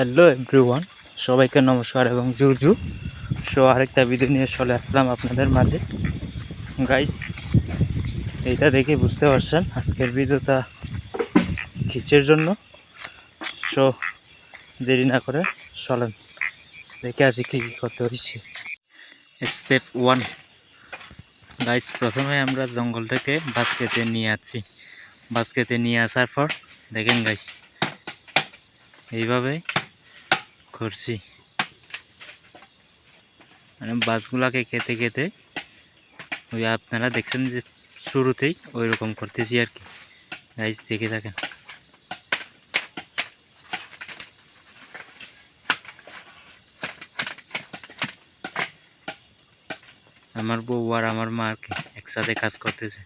Hello everyone, সবাইকে নমস্কার এবং জুজু সো আরেকটা ভিডিও নিয়ে চলে আসলাম আপনাদের মাঝে। গাইস, এইটা দেখে বুঝতে পারছেন আজকের ভিডিওটা কিসের জন্য। সো দেরি না করে চলেন দেখে আসি কী কী করতে হচ্ছে। স্টেপ 1 গাইস, প্রথমে আমরা জঙ্গল থেকে বাঁশ কেটে নিয়ে আসছি। বাঁশ কেটে নিয়ে আসার পর দেখেন গাইস, এইভাবে করছি, মানে বাসগুলাকে কেটে কেটে ওই আপনারা দেখছেন যে শুরুতেই ওই রকম করতেছি আর কি। গাইস দেখে থাকেন। আমার বউ আর আমার মা আর কি একসাথে কাজ করতেছে,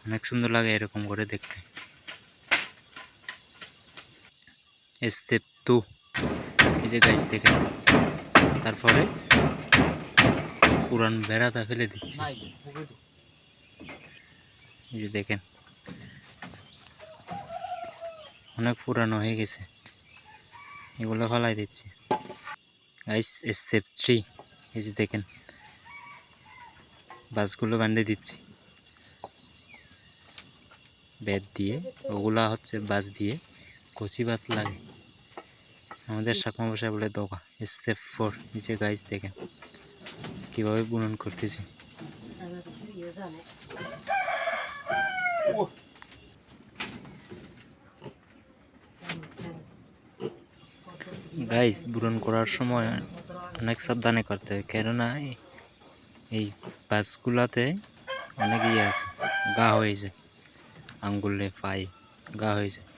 অনেক সুন্দর লাগে এরকম করে দেখতে। স্টেপ 2, এই যে গাইস দেখেন, তারপরে পুরান বেড়াটা ফেলে দিচ্ছি। এই যে দেখেন অনেক পুরানো হয়ে গেছে, এগুলো ফেলাই দিচ্ছি। গাইস স্টেপ 3, এই যে দেখেন বাসগুলো বাঁধে দিচ্ছি বেত দিয়ে। ওগুলা হচ্ছে বাস দিয়ে কচি বাস লাগে, আমাদের শাকমা ভাষায় বলে দোকা। স্টেপ 4, নিচে গাইস দেখেন কীভাবে বুনন করতেছি। গাইস বুনন করার সময় অনেক সাবধানে করতে হয়, কেননা এই বাসগুলাতে অনেক আছে, গা হয়ে যায়, আঙ্গুলে পায়ে গা হয়ে যায়।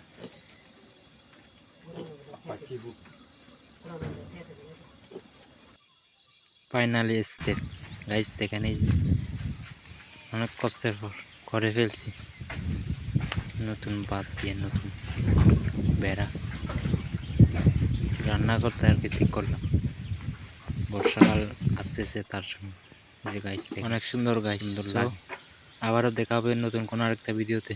ফাইনালি স্টেপ গাইস দেখেন, এই যে অনেক কষ্টের পর করে ফেলছি নতুন বাস দিয়ে, নতুন বেড়া। রান্না করতে আর কি ঠিক করলাম, বর্ষাকাল আসতেছে তার জন্য। যে গাইস অনেক সুন্দর, গাইস সুন্দর লাগে। আবারও দেখা হবে নতুন কোনো আরেকটা ভিডিওতে।